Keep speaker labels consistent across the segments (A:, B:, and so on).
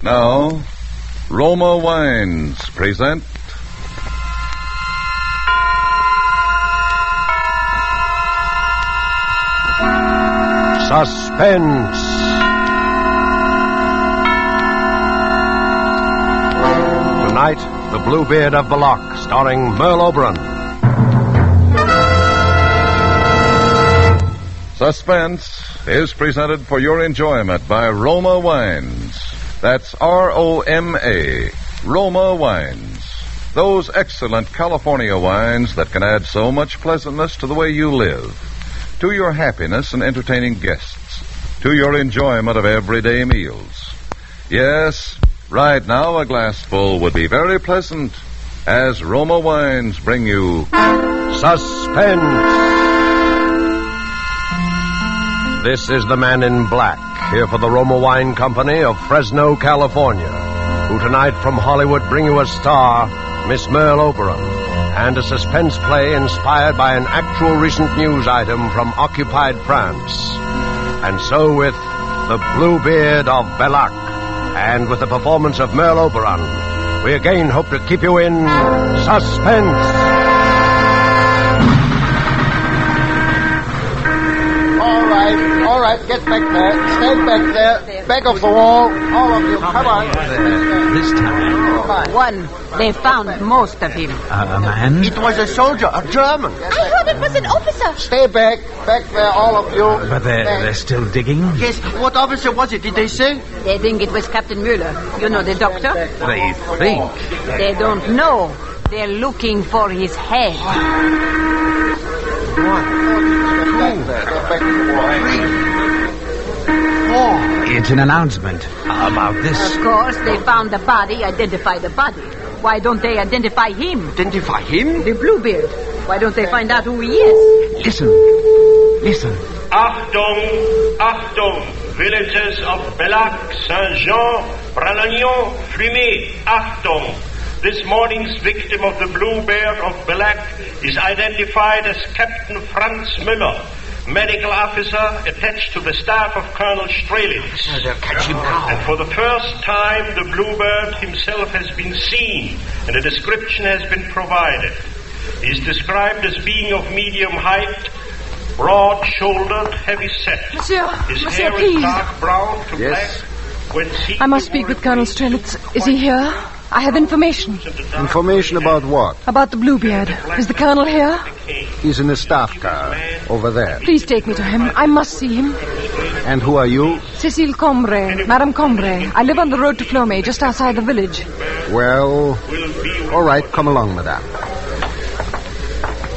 A: Now, Roma Wines present
B: Suspense. Tonight, The Bluebeard of Ballac, starring Merle Oberon.
A: Suspense is presented for your enjoyment by Roma Wines. That's R-O-M-A, Roma Wines. Those excellent California wines that can add so much pleasantness to the way you live, to your happiness in entertaining guests, to your enjoyment of everyday meals. Yes, right now a glassful would be very pleasant as Roma Wines bring you
B: Suspense. This is the man in black, here for the Roma Wine Company of Fresno, California, who tonight from Hollywood bring you a star, Miss Merle Oberon, and a suspense play inspired by an actual recent news item from occupied France. And so with The Bluebeard of Ballac, and with the performance of Merle Oberon, we again hope to keep you in suspense.
C: All right, get back there. Stand back there. Back of the wall. All of you, come on.
D: This time.
E: One. They found most of him.
D: A man?
C: It was a soldier, a German.
F: I heard it was an officer.
C: Stay back. Back there, all of you.
D: But they're still digging?
C: Yes, what officer was it, did they say?
E: They think it was Captain Müller. You know, the doctor?
D: They think.
E: They don't know. They're looking for his head.
D: It's an announcement about this.
E: Of course, they found the body, identify the body. Why don't they identify him?
C: Identify him?
E: The Bluebeard. Why don't they find out who he is?
D: Listen.
G: Achtung, Achtung, villagers of Ballac, Saint-Jean, Bralagnon, Flumet, Achtung. This morning's victim of the Bluebeard of Ballac is identified as Captain Franz Müller, medical officer attached to the staff of Colonel Strelitz.
C: They'll catch him now.
G: And for the first time, the Bluebeard himself has been seen, and a description has been provided. He is described as being of medium height, broad-shouldered, heavy-set.
F: Monsieur,
G: His
F: Monsieur,
G: hair
F: please.
G: is dark brown to
B: Yes?
G: black. When seen
F: I must speak with Colonel Strelitz. Is he here? I have information.
B: Information about what?
F: About the Bluebeard. Is the Colonel here?
B: He's in the staff car, over there.
F: Please take me to him. I must see him.
B: And who are you?
F: Cécile Combray, Madame Combray. I live on the road to Flumet, just outside the village.
B: Well, all right, come along, madame.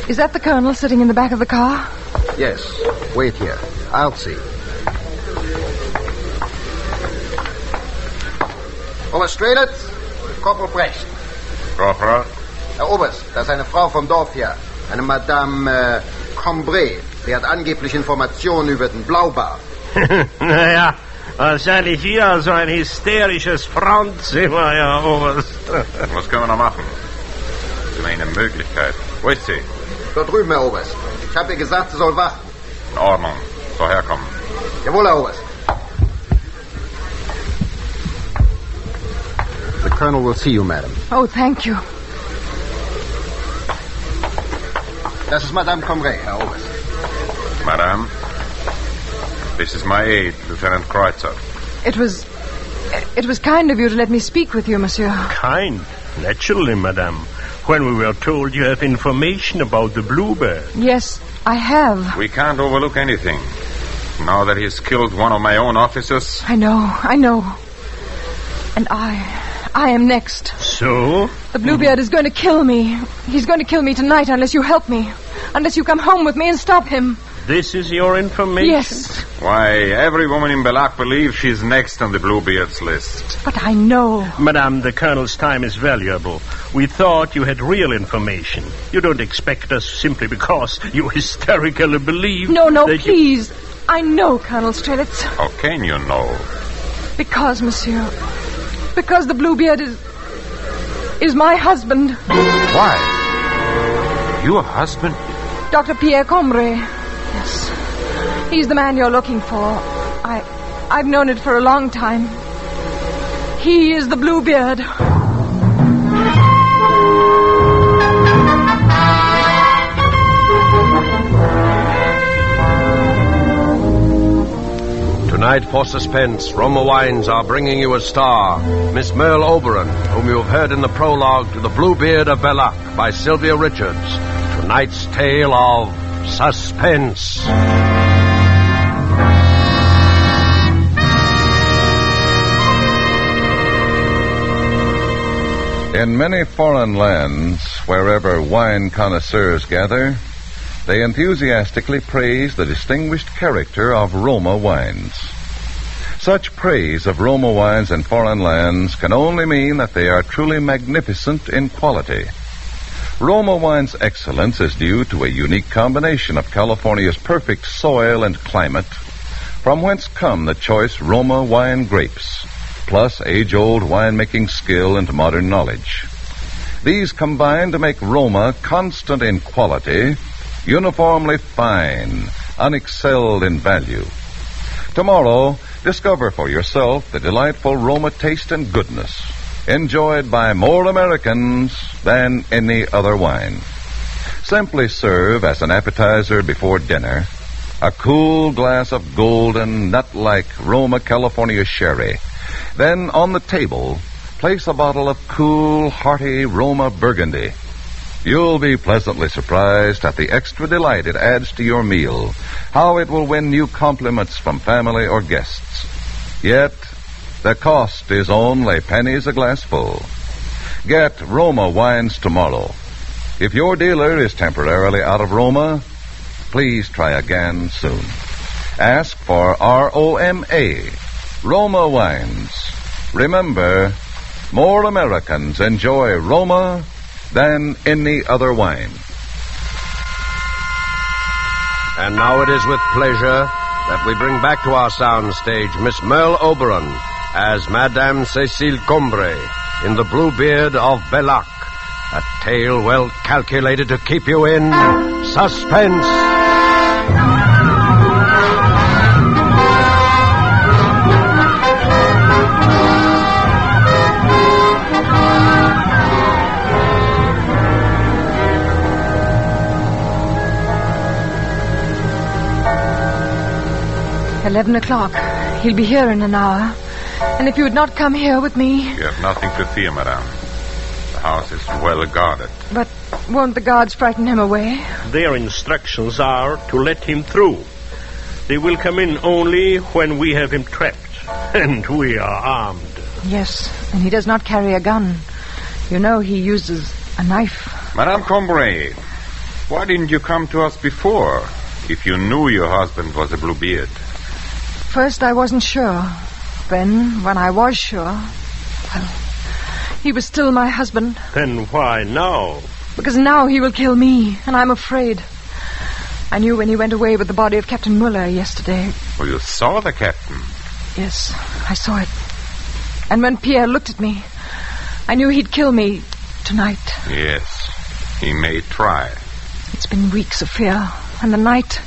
F: Is that the Colonel sitting in the back of the car?
B: Yes, wait here. I'll see. Oberst Strelitz, Corporal Brecht.
A: Corporal.
B: Herr Oberst, das ist eine Frau vom Dorf hier. Eine Madame Combray. Die hat angeblich Informationen über den Blaubart.
H: Naja, wahrscheinlich hier so ein hysterisches Frauenzimmer, Herr Oberst.
A: Was können wir noch machen? Das ist immer eine Möglichkeit. Wo ist sie?
B: Dort drüben, Herr Oberst. Ich habe ihr gesagt, sie soll warten.
A: In Ordnung. So herkommen.
B: Jawohl, Herr Oberst. The Colonel will see you, madam.
F: Oh, thank you.
B: Das ist Madame Combray, Herr Oberst.
A: Madame, this is my aide, Lieutenant Kreutzer.
F: It was kind of you to let me speak with you, Monsieur.
H: Kind, naturally, madame. When we were told you have information about the Bluebeard.
F: Yes, I have.
A: We can't overlook anything. Now that he's killed one of my own officers.
F: I know. And I am next.
H: So?
F: The Bluebeard is going to kill me. He's going to kill me tonight unless you help me. Unless you come home with me and stop him.
H: This is your information?
F: Yes.
A: Why, every woman in Ballac believes she's next on the Bluebeard's list.
F: But I know.
H: Madame, the Colonel's time is valuable. We thought you had real information. You don't expect us simply because you hysterically believe...
F: No, please. I know, Colonel Strelitz.
A: How can you know?
F: Because, Monsieur. Because the Bluebeard is my husband.
A: Why? Your husband?
F: Dr. Pierre Combray. Yes. He's the man you're looking for. I've known it for a long time. He is the Bluebeard.
B: Tonight for Suspense, Roma Wines are bringing you a star, Miss Merle Oberon, whom you have heard in the prologue to The Bluebeard of Ballac by Sylvia Richards. Tonight's tale of Suspense.
A: In many foreign lands, wherever wine connoisseurs gather, they enthusiastically praise the distinguished character of Roma wines. Such praise of Roma wines in foreign lands can only mean that they are truly magnificent in quality. Roma wine's excellence is due to a unique combination of California's perfect soil and climate, from whence come the choice Roma wine grapes, plus age-old winemaking skill and modern knowledge. These combine to make Roma constant in quality, uniformly fine, unexcelled in value. Tomorrow, discover for yourself the delightful Roma taste and goodness enjoyed by more Americans than any other wine. Simply serve as an appetizer before dinner a cool glass of golden, nut-like Roma California sherry. Then on the table, place a bottle of cool, hearty Roma Burgundy. You'll be pleasantly surprised at the extra delight it adds to your meal, how it will win you compliments from family or guests. Yet, the cost is only pennies a glassful. Get Roma wines tomorrow. If your dealer is temporarily out of Roma, please try again soon. Ask for ROMA, Roma wines. Remember, more Americans enjoy Roma than any other wine.
B: And now it is with pleasure that we bring back to our soundstage Miss Merle Oberon as Madame Cécile Combray in The Bluebeard of Ballac, a tale well calculated to keep you in suspense.
F: 11 o'clock. He'll be here in an hour. And if you would not come here with me...
I: You have nothing to fear, madame. The house is well guarded.
F: But won't the guards frighten him away?
H: Their instructions are to let him through. They will come in only when we have him trapped. And we are armed.
F: Yes, and he does not carry a gun. You know he uses a knife.
I: Madame Combray, why didn't you come to us before, if you knew your husband was a Bluebeard?
F: First, I wasn't sure. Then, when I was sure, well, he was still my husband.
H: Then why now?
F: Because now he will kill me, and I'm afraid. I knew when he went away with the body of Captain Muller yesterday.
I: Well, you saw the captain?
F: Yes, I saw it. And when Pierre looked at me, I knew he'd kill me tonight.
I: Yes, he may try.
F: It's been weeks of fear. And the night,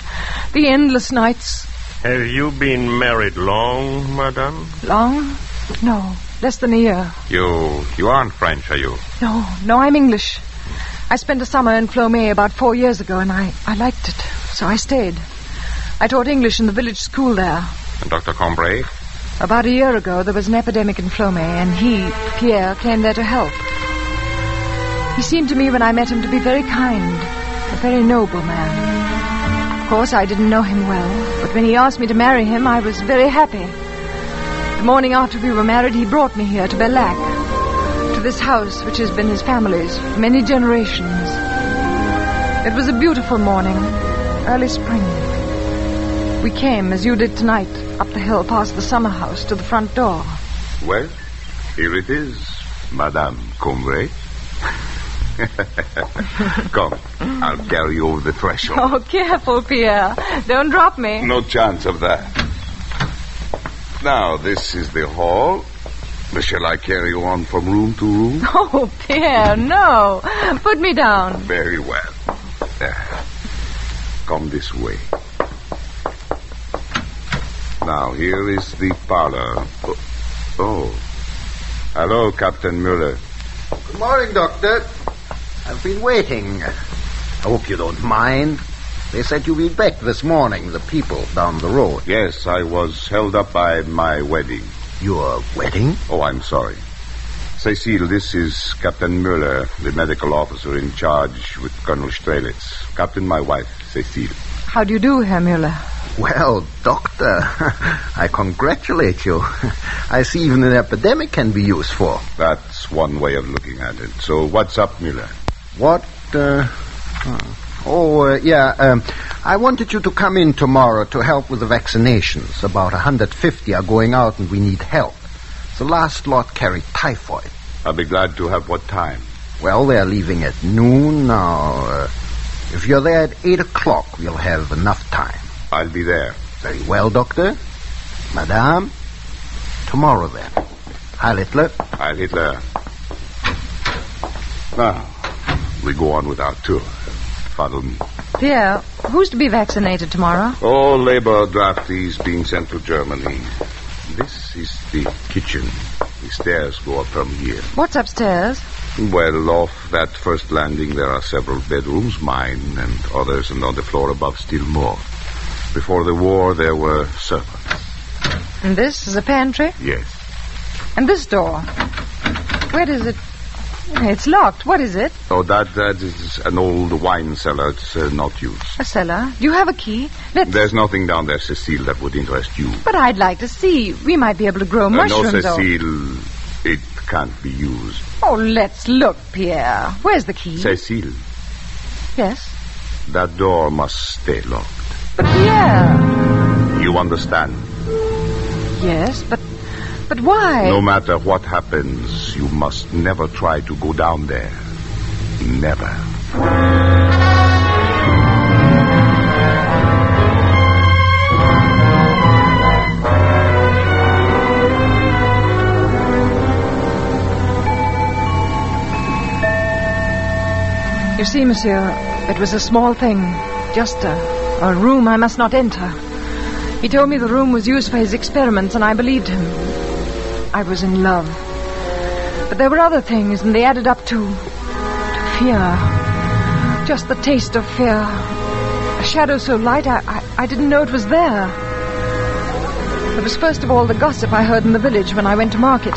F: the endless nights.
H: Have you been married long, madame?
F: Long? No, less than a year.
I: You aren't French, are you?
F: No, I'm English. I spent a summer in Flomé about 4 years ago, and I liked it, so I stayed. I taught English in the village school there.
I: And Dr. Combray?
F: About a year ago, there was an epidemic in Flomé, and he, Pierre, came there to help. He seemed to me when I met him to be very kind, a very noble man. Of course, I didn't know him well, but when he asked me to marry him, I was very happy. The morning after we were married, he brought me here to Ballac, to this house which has been his family's for many generations. It was a beautiful morning, early spring. We came, as you did tonight, up the hill past the summer house to the front door.
I: Well, here it is, Madame Combray. Come, I'll carry you over the threshold.
F: Oh, careful, Pierre. Don't drop me.
I: No chance of that. Now, this is the hall. Shall I carry you on from room to room?
F: Oh, Pierre, no. Put me down.
I: Very well. Come this way. Now, here is the parlor. Oh, Hello, Captain Mueller.
C: Good morning, Doctor. I've been waiting. I hope you don't mind. They said you'd be back this morning, the people down the road.
I: Yes, I was held up by my wedding.
C: Your wedding?
I: Oh, I'm sorry. Cecile, this is Captain Mueller, the medical officer in charge with Colonel Strelitz. Captain, my wife, Cecile.
F: How do you do, Herr Mueller?
C: Well, Doctor, I congratulate you. I see even an epidemic can be useful.
I: That's one way of looking at it. So what's up, Mueller?
C: What, I wanted you to come in tomorrow to help with the vaccinations. About 150 are going out and we need help. The last lot carried typhoid.
I: I'll be glad to have what time?
C: Well, they're leaving at noon now. If you're there at 8 o'clock, we'll have enough time.
I: I'll be there.
C: Very well, Doctor. Madame, tomorrow then. Heil Hitler.
I: Heil Hitler. Now, we go on with our tour. Follow me.
F: Pierre, who's to be vaccinated tomorrow?
I: All labor draftees being sent to Germany. This is the kitchen. The stairs go up from here.
F: What's upstairs?
I: Well, off that first landing there are several bedrooms, mine and others, and on the floor above still more. Before the war there were servants.
F: And this is a pantry?
I: Yes.
F: And this door? Where is it? It's locked. What is it?
I: Oh, that is an old wine cellar. It's not used.
F: A cellar? Do you have a key?
I: There's nothing down there, Cecile, that would interest you.
F: But I'd like to see. We might be able to grow mushrooms.
I: No, Cecile, it can't be used.
F: Oh, let's look, Pierre. Where's the key?
I: Cecile.
F: Yes?
I: That door must stay locked.
F: But Pierre...
I: You understand?
F: Yes, but why?
I: No matter what happens, you must never try to go down there. Never.
F: You see, monsieur, it was a small thing. Just a room I must not enter. He told me the room was used for his experiments, and I believed him. I was in love. But there were other things, and they added up to fear. Just the taste of fear. A shadow so light, I didn't know it was there. It was first of all the gossip I heard in the village when I went to market.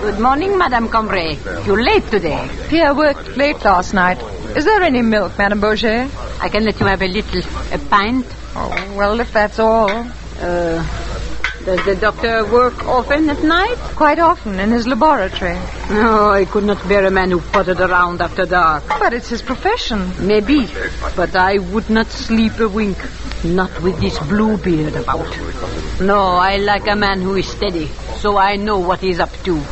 E: Good morning, Madame Cambrai. You're late today.
F: Pierre worked late last night. Is there any milk, Madame Beauchet?
E: I can let you have a pint.
F: Oh, well, if that's all.
E: Does the doctor work often at night?
F: Quite often, in his laboratory.
E: No, I could not bear a man who pottered around after dark.
F: But it's his profession.
E: Maybe, but I would not sleep a wink. Not with this Bluebeard about. No, I like a man who is steady, so I know what he's up to.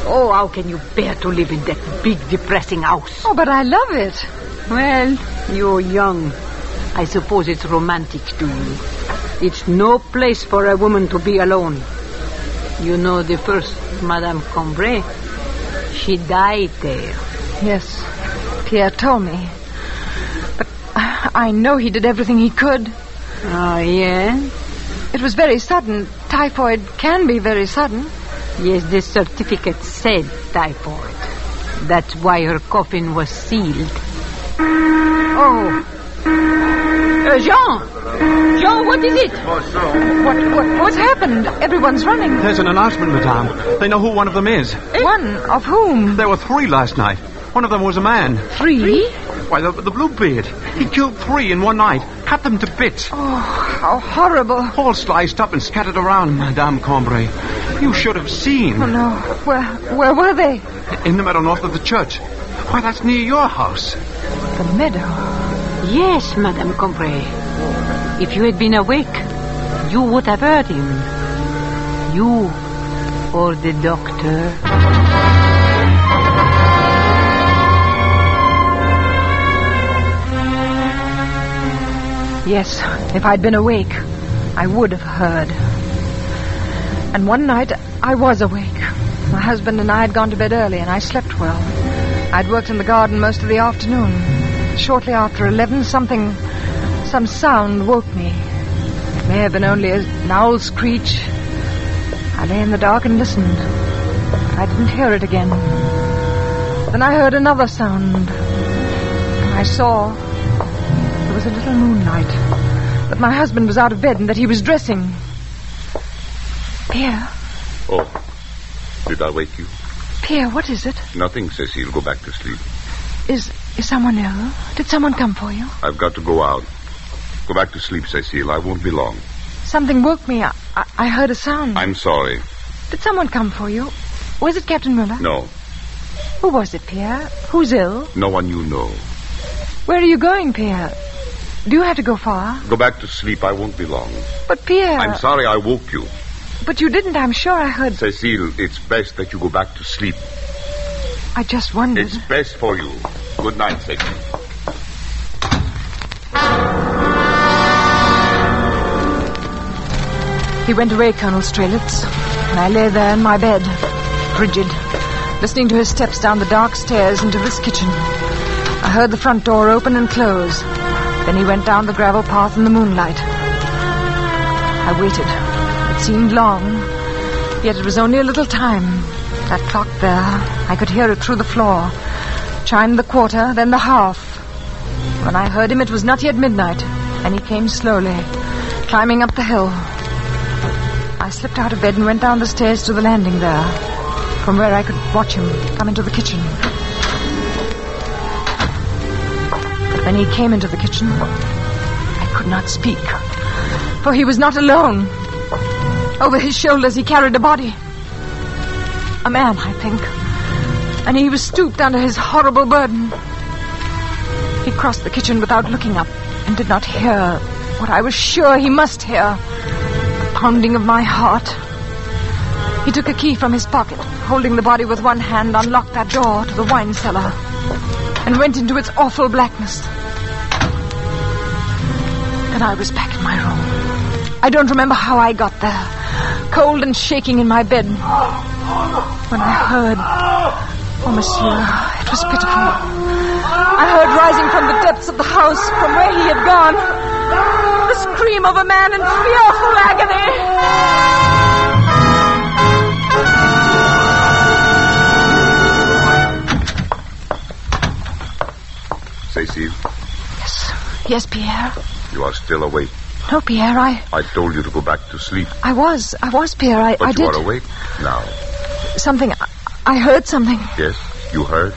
E: Oh, how can you bear to live in that big, depressing house?
F: Oh, but I love it.
E: Well, you're young. I suppose it's romantic to you. It's no place for a woman to be alone. You know the first Madame Cambrai? She died there.
F: Yes, Pierre told me. But I know he did everything he could.
E: Oh, yeah?
F: It was very sudden. Typhoid can be very sudden.
E: Yes, the certificate said typhoid. That's why her coffin was sealed. Oh. Jean, what is it?
F: What's happened? Everyone's running.
D: There's an announcement, madame. They know who one of them is.
F: One of whom?
D: There were 3 last night. One of them was a man.
F: 3?
D: Why, the Bluebeard. He killed 3 in one night. Cut them to bits.
F: Oh, how horrible.
D: All sliced up and scattered around, Madame Cambrai. You should have seen.
F: Oh, no. Where were they?
D: In the meadow north of the church. Why, that's near your house.
F: The meadow?
E: Yes, Madame Cambrai. If you had been awake, you would have heard him. You or the doctor.
F: Yes, if I'd been awake, I would have heard. And one night, I was awake. My husband and I had gone to bed early, and I slept well. I'd worked in the garden most of the afternoon. Shortly after 11, some sound woke me. It may have been only an owl's screech. I lay in the dark and listened. I didn't hear it again. Then I heard another sound. And I saw there was a little moonlight, that my husband was out of bed and that he was dressing. Pierre.
I: Oh, did I wake you?
F: Pierre, what is it?
I: Nothing, Cecile. Go back to sleep.
F: Is someone ill? Did someone come for you?
I: I've got to go out. Go back to sleep, Cecile. I won't be long.
F: Something woke me. I heard a sound.
I: I'm sorry.
F: Did someone come for you? Was it Captain Muller?
I: No.
F: Who was it, Pierre? Who's ill?
I: No one you know.
F: Where are you going, Pierre? Do you have to go far?
I: Go back to sleep. I won't be long.
F: But, Pierre...
I: I'm sorry I woke you.
F: But you didn't. I'm sure I heard...
I: Cecile, it's best that you go back to sleep.
F: I just wondered...
I: It's best for you. Good night, Cecile.
F: He went away, Colonel Strelitz, and I lay there in my bed, rigid, listening to his steps down the dark stairs into this kitchen. I heard the front door open and close. Then he went down the gravel path in the moonlight. I waited. It seemed long, yet it was only a little time. That clock there, I could hear it through the floor. Chimed the quarter, then the half. When I heard him, it was not yet midnight, and he came slowly, climbing up the hill. I slipped out of bed and went down the stairs to the landing there, from where I could watch him come into the kitchen. But when he came into the kitchen, I could not speak, for he was not alone. Over his shoulders he carried a body. A man, I think. And he was stooped under his horrible burden. He crossed the kitchen without looking up and did not hear what I was sure he must hear. Pounding of my heart. He took a key from his pocket, holding the body with one hand, unlocked that door to the wine cellar, and went into its awful blackness. And I was back in my room. I don't remember how I got there, cold and shaking in my bed. When I heard... Oh, monsieur, it was pitiful. I heard rising from the depths of the house, from where he had gone, the scream of a man in fearful agony.
I: Cecile?
F: Yes, Pierre.
I: You are still awake.
F: No, Pierre,
I: I told you to go back to sleep.
F: I was, Pierre, I
I: But
F: did.
I: you are awake now.
F: Something... I heard something.
I: Yes, you heard?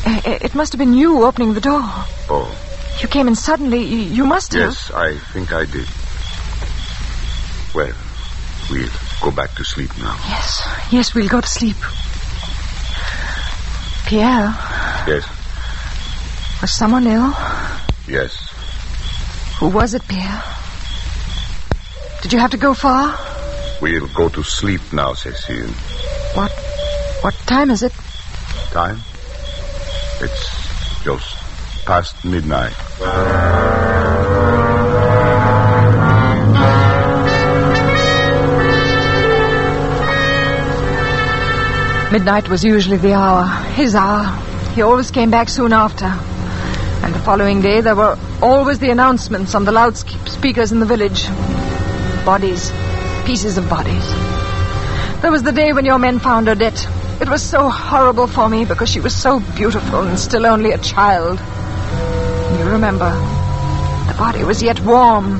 F: It must have been you opening the door.
I: Oh.
F: You came in suddenly. You must have.
I: Yes, I think I did. Well, we'll go back to sleep now.
F: Yes, we'll go to sleep. Pierre?
I: Yes.
F: Was someone ill?
I: Yes.
F: Who was it, Pierre? Did you have to go far?
I: We'll go to sleep now, Cecile.
F: What time is it?
I: Time? It's just past midnight.
F: Midnight was usually the hour, his hour. He always came back soon after. And the following day, there were always the announcements on the loudspeakers in the village. Bodies. Pieces of bodies. There was the day when your men found Odette. It was so horrible for me because she was so beautiful and still only a child. You remember, the body was yet warm.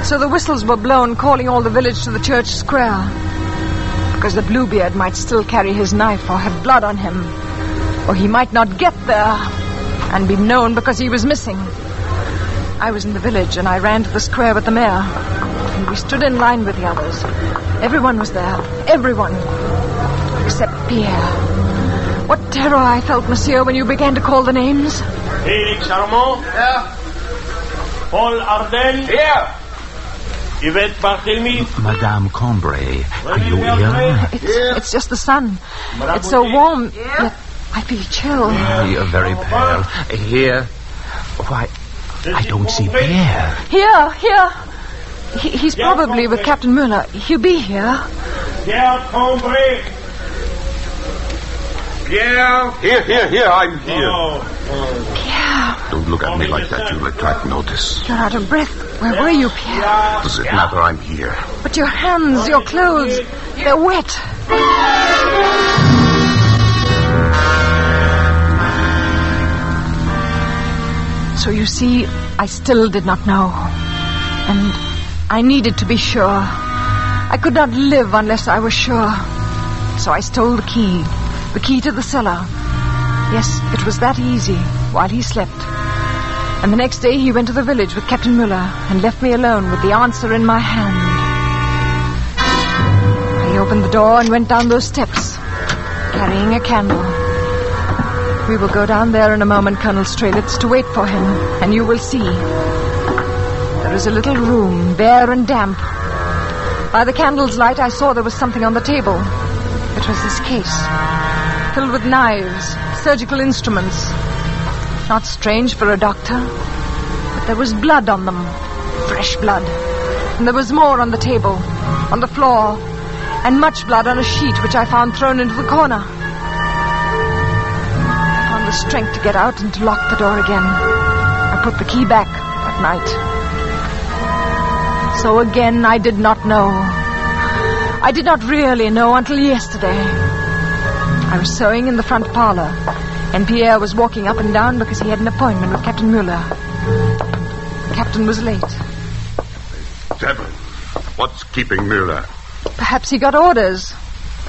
F: So the whistles were blown, calling all the village to the church square. Because the Bluebeard might still carry his knife or have blood on him. Or he might not get there and be known because he was missing. I was in the village and I ran to the square with the mayor. And we stood in line with the others. Everyone was there. Everyone. Except Pierre. What terror I felt, monsieur, when you began to call the names.
G: Félix Armand?
J: Yeah.
G: Paul Arden?
J: Here.
G: Yvette Barthélemy?
J: Madame Combray, are you ill?
F: It's just the sun. It's so warm, yet I feel chill.
J: You're very pale. Here? Why, I don't see Pierre.
F: Here. He's probably with Captain Muller. He'll be here.
G: Pierre Combray?
I: Pierre! Here, I'm here.
G: Oh.
F: Pierre.
I: Don't look at me like that. You'll attract notice.
F: You're out of breath. Where were you, Pierre?
I: Does it matter? I'm here.
F: But your hands, your clothes, they're wet. So you see, I still did not know. And I needed to be sure. I could not live unless I was sure. So I stole the key to the cellar. Yes, it was that easy, while he slept. And the next day he went to the village with Captain Muller and left me alone with the answer in my hand. I opened the door and went down those steps, carrying a candle. We will go down there in a moment, Colonel Strelitz, to wait for him, and you will see. There is a little room, bare and damp. By the candle's light, I saw there was something on the table. It was this case, filled with knives, surgical instruments. Not strange for a doctor, but there was blood on them, fresh blood. And there was more on the table, on the floor, and much blood on a sheet which I found thrown into the corner. I found the strength to get out and to lock the door again. I put the key back that night. So again, I did not know. I did not really know until yesterday. I was sewing in the front parlor, and Pierre was walking up and down because he had an appointment with Captain Muller. The captain was late.
I: Devil, what's keeping Muller?
F: Perhaps he got orders.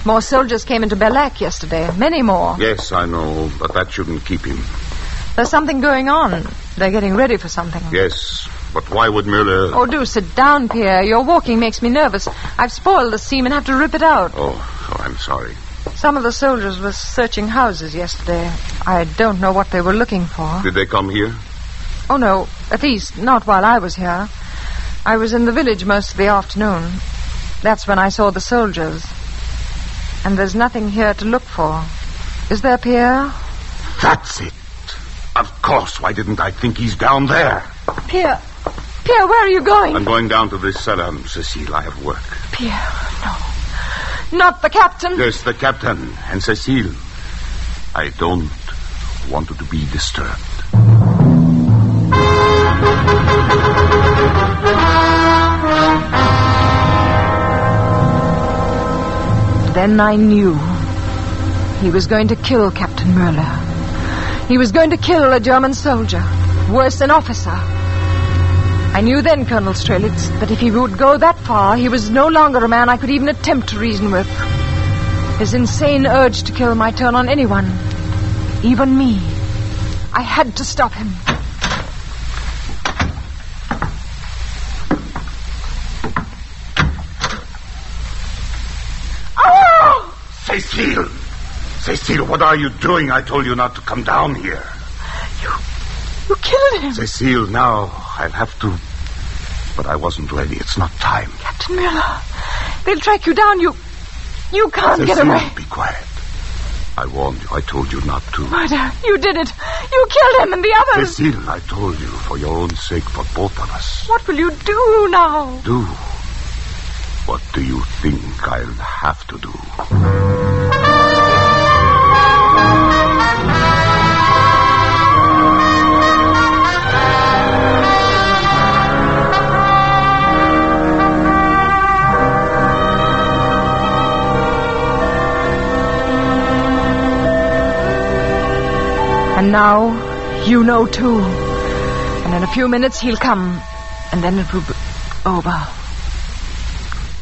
F: More soldiers came into Ballac yesterday. Many more.
I: Yes, I know, but that shouldn't keep him.
F: There's something going on. They're getting ready for something.
I: Yes, but why would Muller...
F: Oh, do sit down, Pierre. Your walking makes me nervous. I've spoiled the seam and have to rip it out.
I: Oh, I'm sorry.
F: Some of the soldiers were searching houses yesterday. I don't know what they were looking for.
I: Did they come here?
F: Oh, no. At least, not while I was here. I was in the village most of the afternoon. That's when I saw the soldiers. And there's nothing here to look for. Is there, Pierre?
I: That's it. Of course. Why didn't I think he's down there?
F: Pierre, where are you going?
I: I'm going down to this cellar, Cecile. I have work.
F: Pierre, no. Not the captain.
I: Yes, the captain and Cecile. I don't want you to be disturbed.
F: Then I knew. He was going to kill Captain Muller. He was going to kill a German soldier. Worse, an officer. I knew then, Colonel Strelitz, that if he would go that far, he was no longer a man I could even attempt to reason with. His insane urge to kill might turn on anyone, even me. I had to stop him. Oh!
I: Cecile, what are you doing? I told you not to come down here.
F: You killed him.
I: Cecile, now I'll have to... But I wasn't ready. It's not time.
F: Captain Muller, they'll track you down. You can't get away.
I: Be quiet. I warned you. I told you not to.
F: Murder. You did it. You killed him and the others.
I: Cecile, I told you, for your own sake, for both of us.
F: What will you do now?
I: Do? What do you think I'll have to do?
F: And now, you know too. And in a few minutes he'll come. And then it will be over.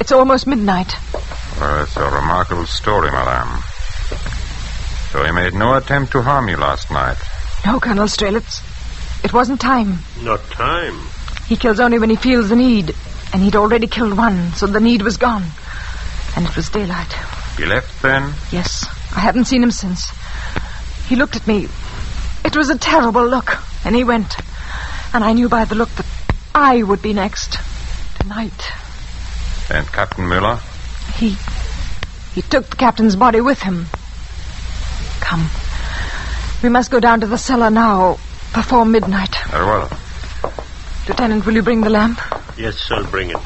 F: It's almost midnight.
K: Well, it's a remarkable story, madame. So he made no attempt to harm you last night?
F: No, Colonel Strelitz. It wasn't time.
H: Not time?
F: He kills only when he feels the need. And he'd already killed one, so the need was gone. And it was daylight.
K: He left then?
F: Yes. I haven't seen him since. He looked at me. It was a terrible look. And he went. And I knew by the look that I would be next. Tonight.
K: And Captain Muller?
F: He took the captain's body with him. Come. We must go down to the cellar now, before midnight.
K: Very well.
F: Lieutenant, will you bring the lamp?
H: Yes, I'll bring it.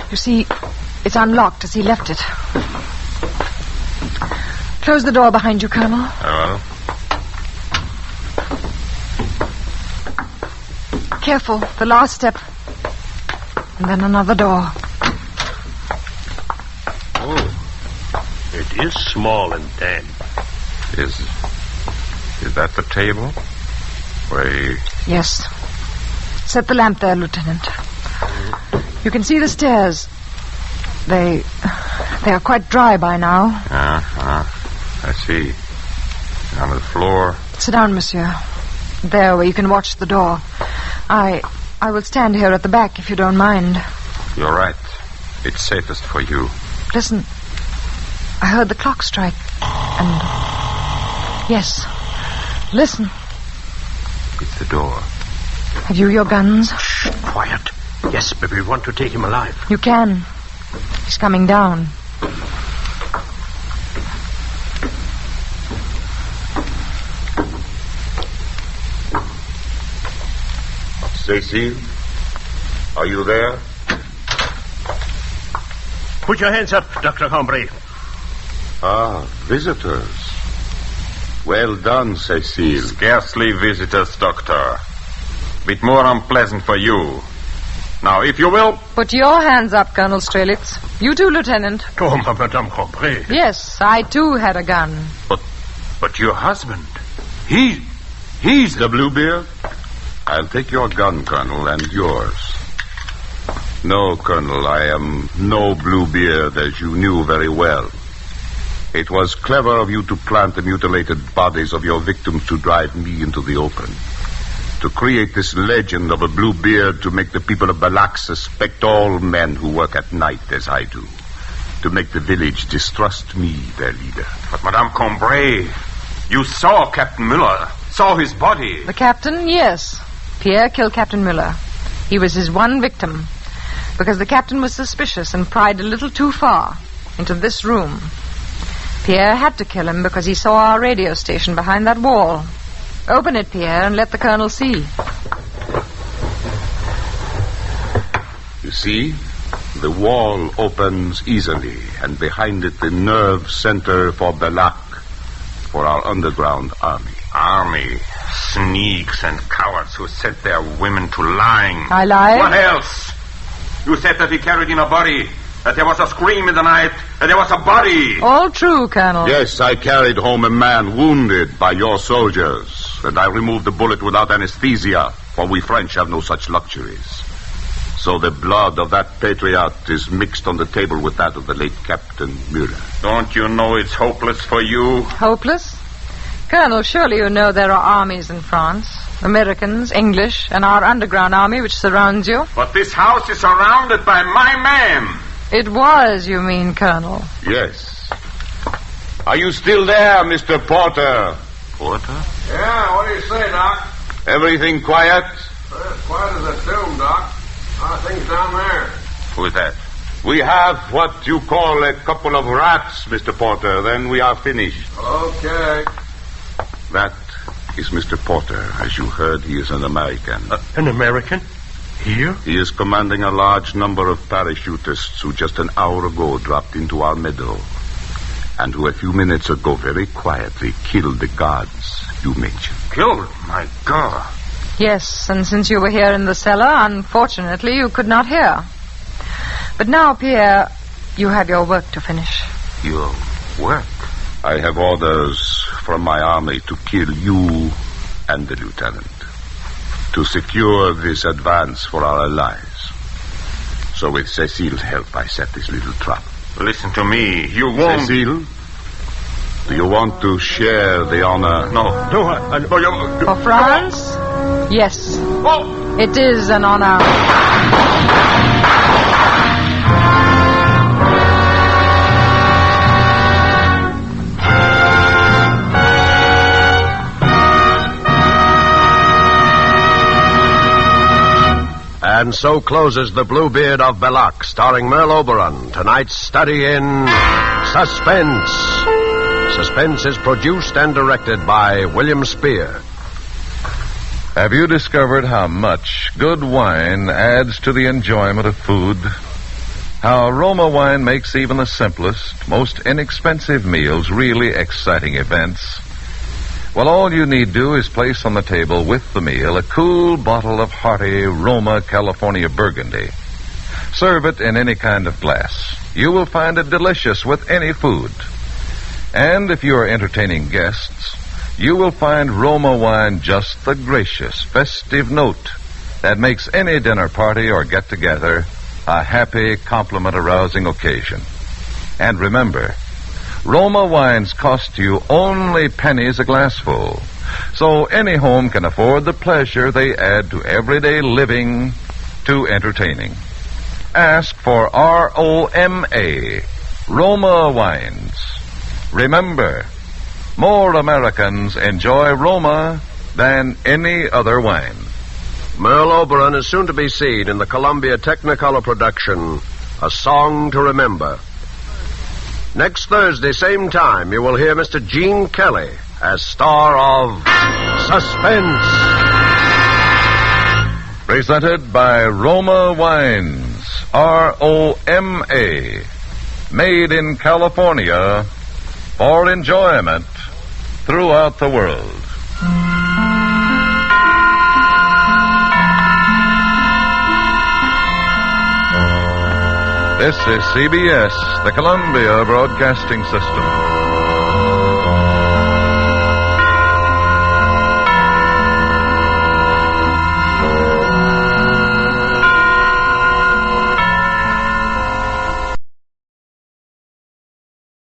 H: You
F: see, it's unlocked as he left it. Close the door behind you, Colonel.
K: Well,
F: Careful. The last step. And then another door.
H: Oh, it is small and damp.
K: is that the table? Wait.
F: Yes. Set the lamp there, Lieutenant. You can see the stairs. They are quite dry by now.
K: I see. On the floor.
F: Sit down, monsieur. There, where you can watch the door. I will stand here at the back, if you don't mind.
K: You're right. It's safest for you.
F: Listen. I heard the clock strike. And... yes. Listen.
K: It's the door.
F: Have you your guns?
H: Shh, quiet. Yes, but we want to take him alive.
F: You can. He's coming down.
I: Cecile, are you there?
H: Put your hands up, Dr. Combray.
I: Ah, visitors. Well done, Cecile.
K: Scarcely visitors, Doctor. Bit more unpleasant for you. Now, if you will...
F: Put your hands up, Colonel Strelitz. You too, Lieutenant.
H: Oh, Madame Combray.
F: Yes, I too had a gun.
K: But your husband... He's
I: the Bluebeard? I'll take your gun, Colonel, and yours. No, Colonel, I am no Bluebeard, as you knew very well. It was clever of you to plant the mutilated bodies of your victims to drive me into the open. To create this legend of a Bluebeard to make the people of Ballac suspect all men who work at night as I do. To make the village distrust me, their leader.
K: But, Madame Combray, you saw Captain Miller, saw his body.
F: The captain, yes. Pierre killed Captain Miller. He was his one victim. Because the captain was suspicious and pried a little too far into this room. Pierre had to kill him because he saw our radio station behind that wall. Open it, Pierre, and let the colonel see.
I: You see? The wall opens easily, and behind it the nerve center for Ballac, for our underground army.
K: Army. Sneaks and cowards who set their women to lying.
F: I lied?
K: What else? You said that he carried in a body, that there was a scream in the night, and there was a body.
F: All true, Colonel.
I: Yes, I carried home a man wounded by your soldiers, and I removed the bullet without anesthesia, for we French have no such luxuries. So the blood of that patriot is mixed on the table with that of the late Captain Muller.
K: Don't you know it's hopeless for you?
F: Hopeless? Colonel, surely you know there are armies in France. Americans, English, and our underground army which surrounds you.
K: But this house is surrounded by my men.
F: It was, you mean, Colonel?
I: Yes. Are you still there, Mr. Porter?
K: Porter?
L: Yeah, what do you say, Doc?
I: Everything quiet?
L: Quiet as a tomb, Doc. How are things down there?
K: Who is that?
I: We have what you call a couple of rats, Mr. Porter. Then we are finished.
L: Okay.
I: That is Mr. Porter. As you heard, he is an American.
H: An American? Here?
I: He is commanding a large number of parachutists who just an hour ago dropped into our meadow. And who a few minutes ago very quietly killed the guards you mentioned.
K: Killed? My God.
F: Yes, and since you were here in the cellar, unfortunately, you could not hear. But now, Pierre, you have your work to finish.
K: Your work?
I: I have orders from my army to kill you and the lieutenant. To secure this advance for our allies. So with Cecile's help, I set this little trap.
K: Listen to me. You won't...
I: Cecile, do you want to share the honor?
K: No.
F: For France? Yes.
K: Oh!
F: It is an honor.
B: And so closes The Bluebeard of Ballac, starring Merle Oberon. Tonight's study in Suspense. Suspense is produced and directed by William Spear.
A: Have you discovered how much good wine adds to the enjoyment of food? How Roma wine makes even the simplest, most inexpensive meals really exciting events. Well, all you need do is place on the table with the meal a cool bottle of hearty Roma California Burgundy. Serve it in any kind of glass. You will find it delicious with any food. And if you are entertaining guests, you will find Roma wine just the gracious, festive note that makes any dinner party or get-together a happy, compliment-arousing occasion. And remember, Roma wines cost you only pennies a glassful, so any home can afford the pleasure they add to everyday living, to entertaining. Ask for ROMA, Roma wines. Remember, more Americans enjoy Roma than any other wine.
B: Merle Oberon is soon to be seen in the Columbia Technicolor production, A Song to Remember. Next Thursday, same time, you will hear Mr. Gene Kelly as star of Suspense.
A: Presented by Roma Wines, ROMA. Made in California for enjoyment throughout the world. This is CBS, the Columbia Broadcasting System.